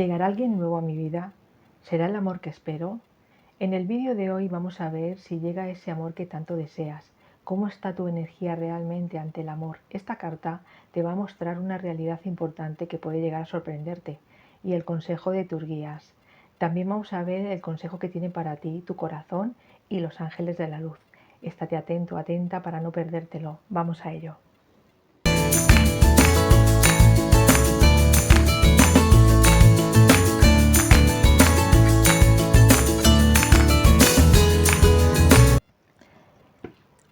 ¿Llegará alguien nuevo a mi vida? ¿Será el amor que espero? En el vídeo de hoy vamos a ver si llega ese amor que tanto deseas. ¿Cómo está tu energía realmente ante el amor? Esta carta te va a mostrar una realidad importante que puede llegar a sorprenderte y el consejo de tus guías. También vamos a ver el consejo que tiene para ti tu corazón y los ángeles de la luz. Estate atento, atenta para no perdértelo. Vamos a ello.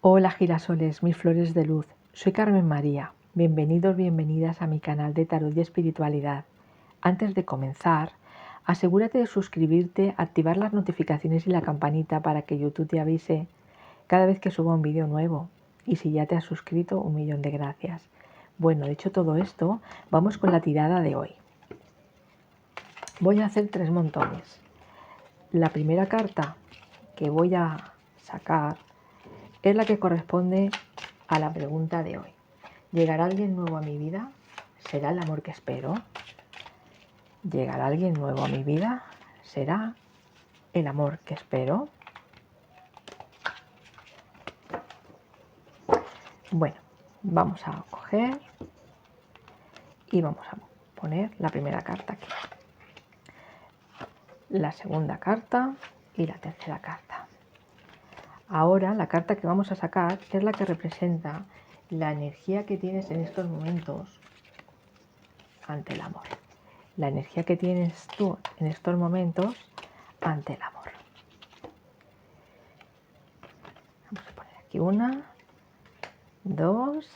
Hola girasoles, mis flores de luz, soy Carmen María, bienvenidos, bienvenidas a mi canal de Tarot y Espiritualidad. Antes de comenzar, asegúrate de suscribirte, activar las notificaciones y la campanita para que YouTube te avise cada vez que suba un vídeo nuevo. Y si ya te has suscrito, 1.000.000 de gracias. Bueno, dicho todo esto, vamos con la tirada de hoy. Voy a hacer 3 montones. La primera carta que voy a sacar es la que corresponde a la pregunta de hoy. ¿Llegará alguien nuevo a mi vida? ¿Será el amor que espero? ¿Llegará alguien nuevo a mi vida? ¿Será el amor que espero? Bueno, vamos a coger y vamos a poner la primera carta aquí, la segunda carta y la tercera carta. Ahora la carta que vamos a sacar es la que representa la energía que tienes en estos momentos ante el amor. La energía que tienes tú en estos momentos ante el amor. Vamos a poner aquí 1, 2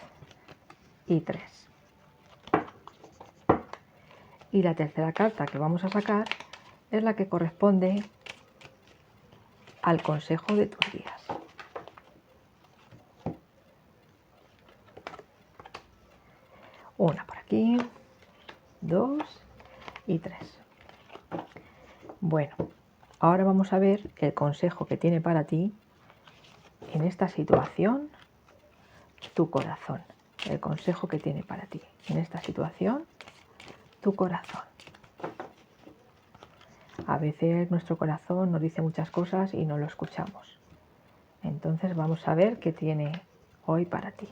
y 3. Y la tercera carta que vamos a sacar es la que corresponde al consejo de tus guías. Una por aquí, 2 y 3. Bueno, ahora vamos a ver el consejo que tiene para ti en esta situación tu corazón. El consejo que tiene para ti en esta situación tu corazón. A veces nuestro corazón nos dice muchas cosas y no lo escuchamos. Entonces vamos a ver qué tiene hoy para ti.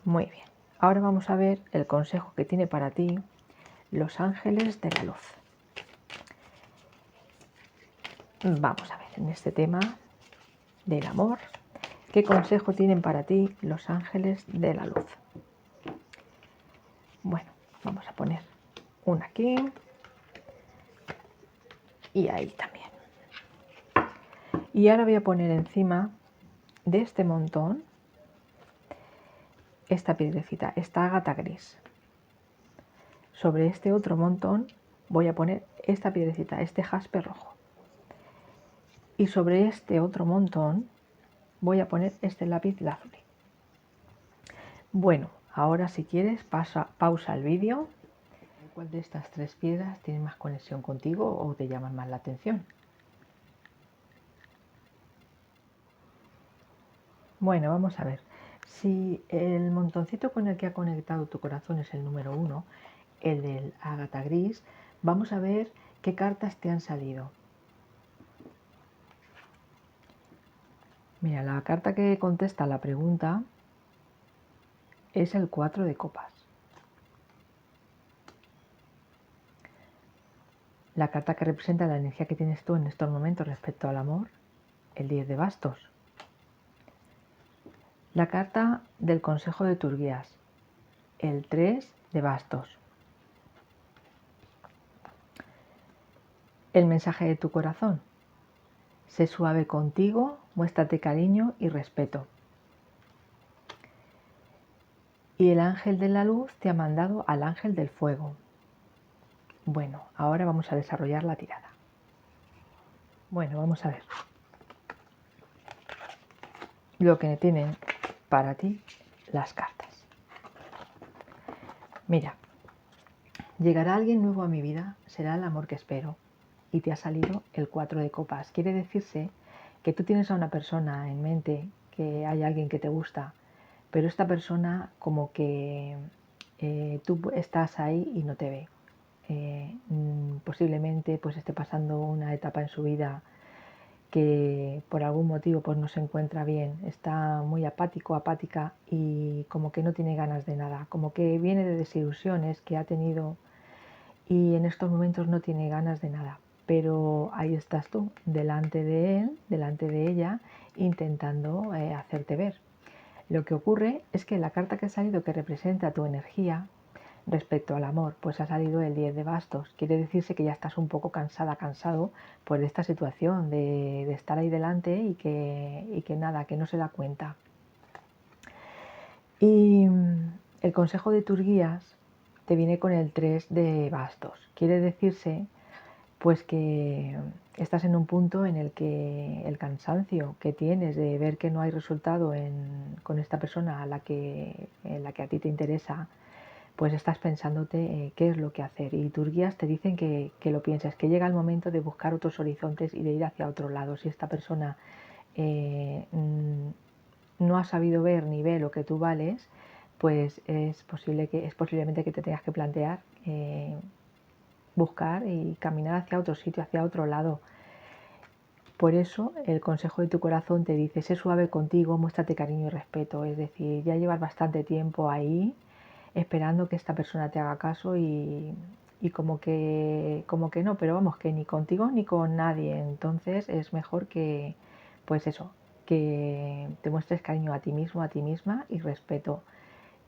Muy bien. Ahora vamos a ver el consejo que tiene para ti los ángeles de la luz. Vamos a ver en este tema del amor, ¿qué consejo tienen para ti los ángeles de la luz? Bueno, vamos a poner una aquí y ahí también. Y ahora voy a poner encima de este montón esta piedrecita, esta ágata gris. Sobre este otro montón voy a poner esta piedrecita, este jaspe rojo. Y sobre este otro montón voy a poner este lápiz lazuli. Bueno, ahora si quieres pausa el vídeo. ¿Cuál de estas 3 piedras tiene más conexión contigo o te llaman más la atención? Bueno, vamos a ver. Si el montoncito con el que ha conectado tu corazón es el número 1, el del ágata gris, vamos a ver qué cartas te han salido. Mira, la carta que contesta la pregunta es el 4 de copas. La carta que representa la energía que tienes tú en estos momentos respecto al amor, el 10 de bastos. La carta del consejo de tus guías, el 3 de bastos. El mensaje de tu corazón, sé suave contigo, muéstrate cariño y respeto. Y el ángel de la luz te ha mandado al ángel del fuego. Bueno, ahora vamos a desarrollar la tirada. Bueno, vamos a ver lo que tienen para ti las cartas. Mira, llegará alguien nuevo a mi vida, será el amor que espero. Y te ha salido el 4 de copas. Quiere decirse que tú tienes a una persona en mente, que hay alguien que te gusta, pero esta persona como que tú estás ahí y no te ve. Posiblemente pues esté pasando una etapa en su vida que por algún motivo pues no se encuentra bien, está muy apático, apática y como que no tiene ganas de nada, como que viene de desilusiones que ha tenido y en estos momentos no tiene ganas de nada. Pero ahí estás tú, delante de él, delante de ella, intentando hacerte ver. Lo que ocurre es que la carta que ha salido que representa tu energía respecto al amor, pues ha salido el 10 de bastos. Quiere decirse que ya estás un poco cansada, cansado pues de esta situación, de estar ahí delante y que nada, que no se da cuenta. Y el consejo de tus guías te viene con el 3 de bastos. Quiere decirse pues que estás en un punto en el que el cansancio que tienes de ver que no hay resultado con esta persona en la que a ti te interesa, pues estás pensándote qué es lo que hacer. Y tus guías te dicen que lo pienses, que llega el momento de buscar otros horizontes y de ir hacia otro lado. Si esta persona no ha sabido ver ni ve lo que tú vales, pues es posiblemente que te tengas que plantear buscar y caminar hacia otro sitio, hacia otro lado. Por eso el consejo de tu corazón te dice, sé suave contigo, muéstrate cariño y respeto. Es decir, ya llevas bastante tiempo ahí esperando que esta persona te haga caso y como que no, pero vamos, que ni contigo ni con nadie. Entonces es mejor que, pues eso, que te muestres cariño a ti mismo, a ti misma y respeto,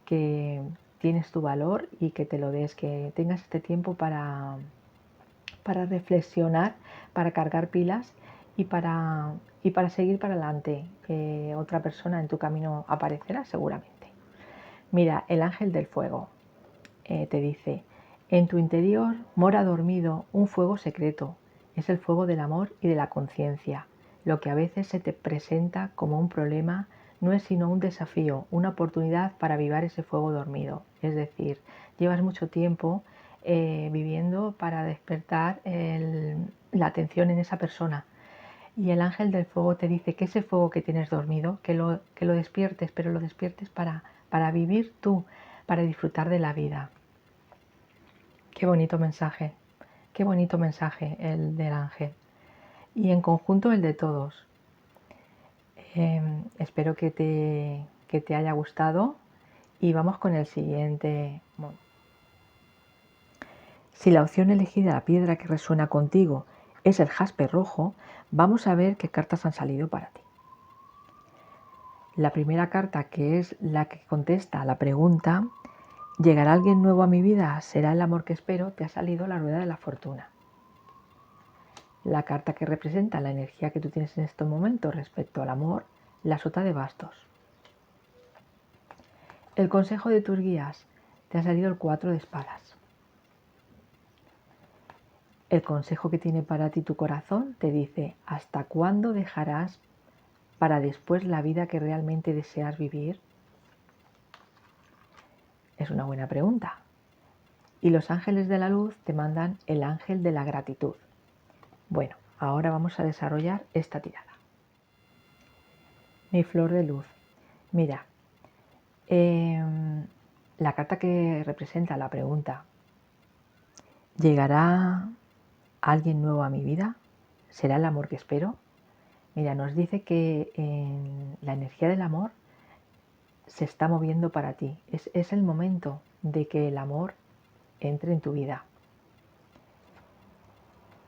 que tienes tu valor y que te lo des, que tengas este tiempo para reflexionar, para cargar pilas y para seguir para adelante. Otra persona en tu camino aparecerá seguramente. Mira, el ángel del fuego te dice, en tu interior mora dormido un fuego secreto. Es el fuego del amor y de la conciencia. Lo que a veces se te presenta como un problema no es sino un desafío, una oportunidad para avivar ese fuego dormido. Es decir, llevas mucho tiempo viviendo para despertar la atención en esa persona. Y el ángel del fuego te dice que ese fuego que tienes dormido, que lo despiertes, pero lo despiertes para vivir tú, para disfrutar de la vida. Qué bonito mensaje el del ángel. Y en conjunto el de todos. Espero que te haya gustado y vamos con el siguiente. Si la opción elegida, la piedra que resuena contigo, es el jaspe rojo, vamos a ver qué cartas han salido para ti. La primera carta, que es la que contesta a la pregunta, ¿llegará alguien nuevo a mi vida? ¿Será el amor que espero? Te ha salido la rueda de la fortuna. La carta que representa la energía que tú tienes en estos momentos respecto al amor, la sota de bastos. El consejo de tus guías, te ha salido el 4 de espadas. El consejo que tiene para ti tu corazón te dice, ¿hasta cuándo dejarás para después la vida que realmente deseas vivir? Es una buena pregunta. Y los ángeles de la luz te mandan el ángel de la gratitud. Bueno, ahora vamos a desarrollar esta tirada. Mi flor de luz. Mira, la carta que representa la pregunta, ¿llegará alguien nuevo a mi vida? ¿Será el amor que espero? Mira, nos dice que la energía del amor se está moviendo para ti. Es el momento de que el amor entre en tu vida.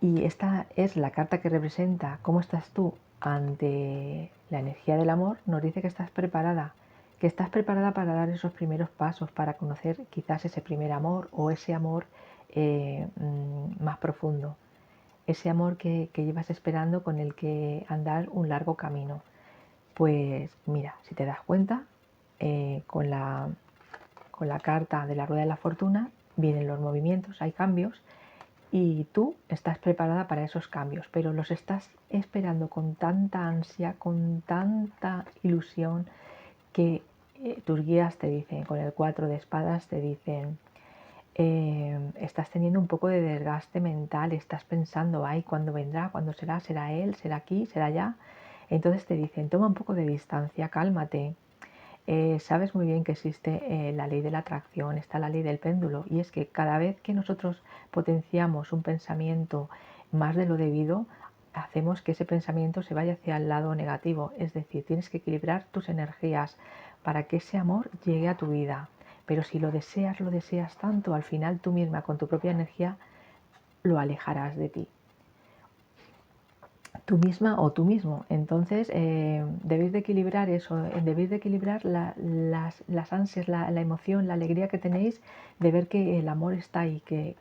Y esta es la carta que representa cómo estás tú ante la energía del amor. Nos dice que estás preparada para dar esos primeros pasos, para conocer quizás ese primer amor o ese amor más profundo. Ese amor que llevas esperando, con el que andar un largo camino. Pues mira, si te das cuenta, con la carta de la rueda de la fortuna vienen los movimientos, hay cambios y tú estás preparada para esos cambios, pero los estás esperando con tanta ansia, con tanta ilusión que tus guías te dicen, con el 4 de espadas te dicen, estás teniendo un poco de desgaste mental, estás pensando, ay, ¿cuándo vendrá? ¿Cuándo será? ¿Será él? ¿Será aquí? ¿Será allá? Entonces te dicen, toma un poco de distancia, cálmate, Sabes muy bien que existe la ley de la atracción, está la ley del péndulo, y es que cada vez que nosotros potenciamos un pensamiento más de lo debido, hacemos que ese pensamiento se vaya hacia el lado negativo. Es decir, tienes que equilibrar tus energías para que ese amor llegue a tu vida. Pero si lo deseas tanto, al final tú misma con tu propia energía lo alejarás de ti, tú misma o tú mismo. Entonces debéis de equilibrar eso, debéis de equilibrar las ansias, la emoción, la alegría que tenéis de ver que el amor está ahí, que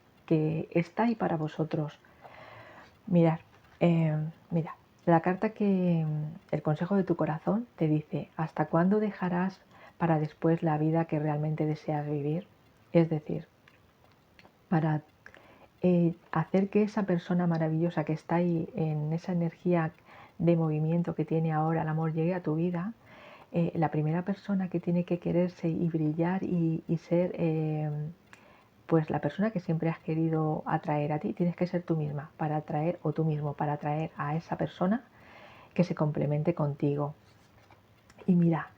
está ahí para vosotros. Mirad, mira, la carta el consejo de tu corazón te dice: ¿hasta cuándo dejarás para después la vida que realmente deseas vivir? Es decir, para hacer que esa persona maravillosa que está ahí en esa energía de movimiento que tiene ahora el amor llegue a tu vida, la primera persona que tiene que quererse y brillar y ser pues la persona que siempre has querido atraer a ti, tienes que ser tú misma para atraer, o tú mismo para atraer a esa persona que se complemente contigo. Y mira,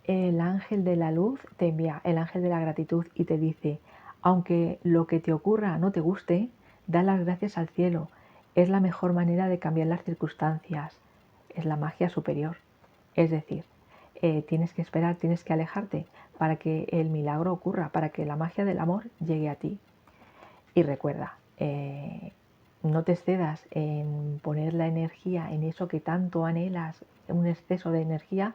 el ángel de la luz te envía, el ángel de la gratitud, y te dice: aunque lo que te ocurra no te guste, da las gracias al cielo. Es la mejor manera de cambiar las circunstancias. Es la magia superior. Es decir, tienes que esperar, tienes que alejarte para que el milagro ocurra, para que la magia del amor llegue a ti. Y recuerda, no te excedas en poner la energía en eso que tanto anhelas, un exceso de energía,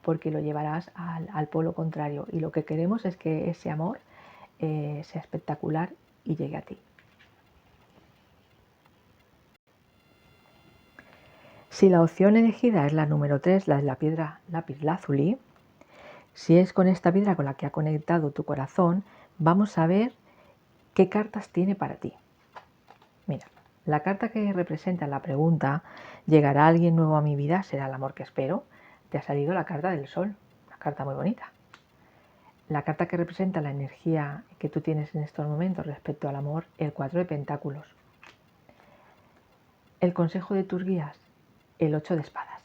porque lo llevarás al polo contrario. Y lo que queremos es que ese amor sea espectacular y llegue a ti. Si la opción elegida es la número 3, la de la piedra lapislázuli, si es con esta piedra con la que ha conectado tu corazón, vamos a ver qué cartas tiene para ti. Mira, la carta que representa la pregunta: ¿llegará alguien nuevo a mi vida? ¿Será el amor que espero? Te ha salido la carta del sol, una carta muy bonita. La carta que representa la energía que tú tienes en estos momentos respecto al amor, el 4 de pentáculos. El consejo de tus guías, el 8 de espadas.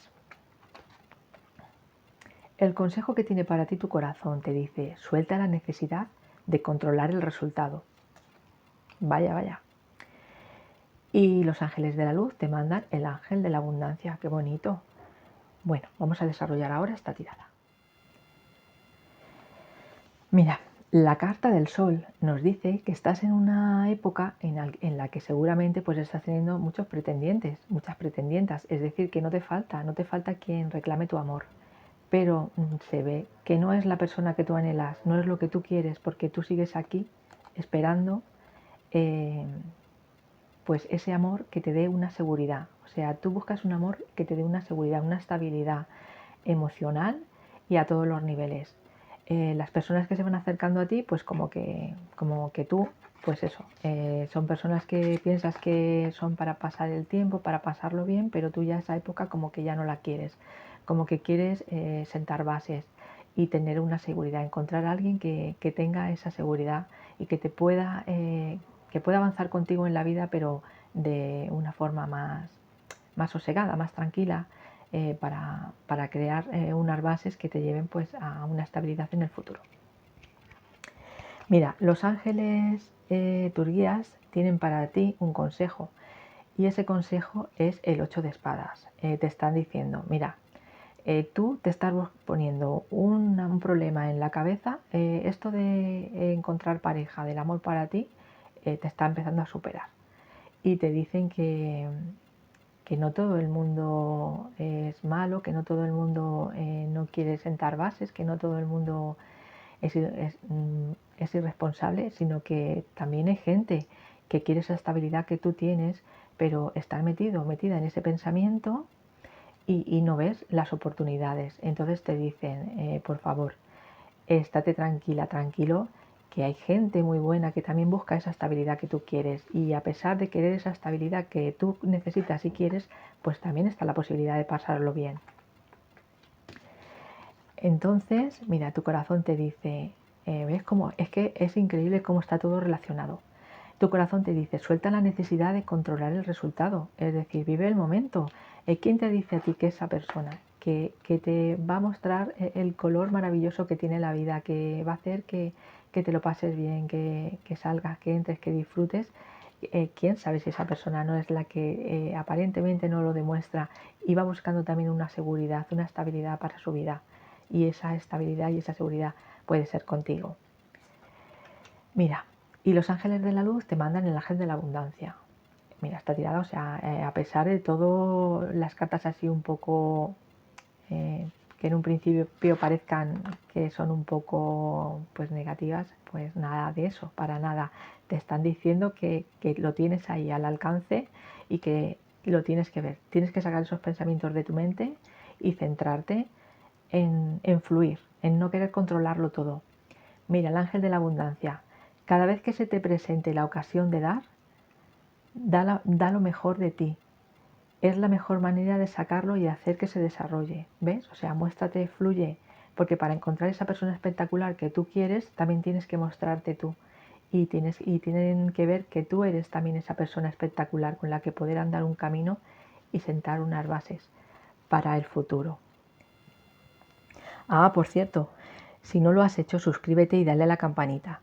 El consejo que tiene para ti tu corazón te dice: suelta la necesidad de controlar el resultado. Vaya, vaya. Y los ángeles de la luz te mandan el ángel de la abundancia. ¡Qué bonito! Bueno, vamos a desarrollar ahora esta tirada. Mira, la carta del sol nos dice que estás en una época en la que seguramente pues estás teniendo muchos pretendientes, muchas pretendientas. Es decir, que no te falta quien reclame tu amor. Pero se ve que no es la persona que tú anhelas, no es lo que tú quieres, porque tú sigues aquí esperando pues ese amor que te dé una seguridad. O sea, tú buscas un amor que te dé una seguridad, una estabilidad emocional y a todos los niveles. Las personas que se van acercando a ti, pues como que tú, pues eso, son personas que piensas que son para pasar el tiempo, para pasarlo bien, pero tú ya esa época como que ya no la quieres, como que quieres sentar bases y tener una seguridad, encontrar a alguien que tenga esa seguridad y que te pueda que pueda avanzar contigo en la vida, pero de una forma más sosegada, más tranquila, para crear unas bases que te lleven pues a una estabilidad en el futuro. Mira, los ángeles, tus guías, tienen para ti un consejo, y ese consejo es el 8 de espadas. Te están diciendo: mira, tú te estás poniendo un problema en la cabeza, esto de encontrar pareja, del amor para ti, te está empezando a superar. Y te dicen que no todo el mundo es malo, que no todo el mundo no quiere sentar bases, que no todo el mundo es irresponsable, sino que también hay gente que quiere esa estabilidad que tú tienes, pero está metida en ese pensamiento y no ves las oportunidades. Entonces te dicen: por favor, estate tranquila, tranquilo, que hay gente muy buena que también busca esa estabilidad que tú quieres, y a pesar de querer esa estabilidad que tú necesitas y quieres, pues también está la posibilidad de pasarlo bien. Entonces, mira, tu corazón te dice, ¿ves cómo? Es que es increíble cómo está todo relacionado. Tu corazón te dice: suelta la necesidad de controlar el resultado, es decir, vive el momento. ¿Quién te dice a ti que esa persona que te va a mostrar el color maravilloso que tiene la vida, que va a hacer que te lo pases bien, que salgas, que entres, que disfrutes. ¿Quién sabe si esa persona no es la que aparentemente no lo demuestra y va buscando también una seguridad, una estabilidad para su vida? Y esa estabilidad y esa seguridad puede ser contigo. Mira, y los ángeles de la luz te mandan el ángel de la abundancia. Mira, está tirada, o sea, a pesar de todo, las cartas así un poco que en un principio parezcan que son un poco pues negativas, pues nada de eso, para nada. Te están diciendo que lo tienes ahí al alcance y que lo tienes que ver. Tienes que sacar esos pensamientos de tu mente y centrarte en fluir, en no querer controlarlo todo. Mira, el ángel de la abundancia. Cada vez que se te presente la ocasión de dar, da lo mejor de ti. Es la mejor manera de sacarlo y hacer que se desarrolle. ¿Ves? O sea, muéstrate, fluye. Porque para encontrar esa persona espectacular que tú quieres, también tienes que mostrarte tú. Y tienen que ver que tú eres también esa persona espectacular con la que poder andar un camino y sentar unas bases para el futuro. Ah, por cierto, si no lo has hecho, suscríbete y dale a la campanita.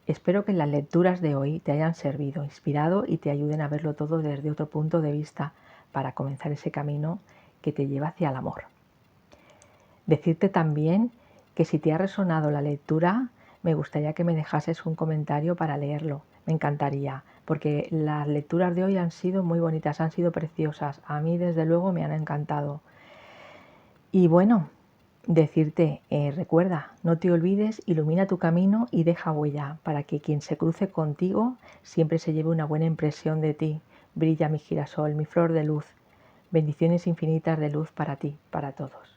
Espero que las lecturas de hoy te hayan servido, inspirado y te ayuden a verlo todo desde otro punto de vista para comenzar ese camino que te lleva hacia el amor. Decirte también que si te ha resonado la lectura, me gustaría que me dejases un comentario para leerlo. Me encantaría, porque las lecturas de hoy han sido muy bonitas, han sido preciosas. A mí, desde luego, me han encantado. Y bueno, decirte, recuerda, no te olvides, ilumina tu camino y deja huella para que quien se cruce contigo siempre se lleve una buena impresión de ti. Brilla mi girasol, mi flor de luz. Bendiciones infinitas de luz para ti, para todos.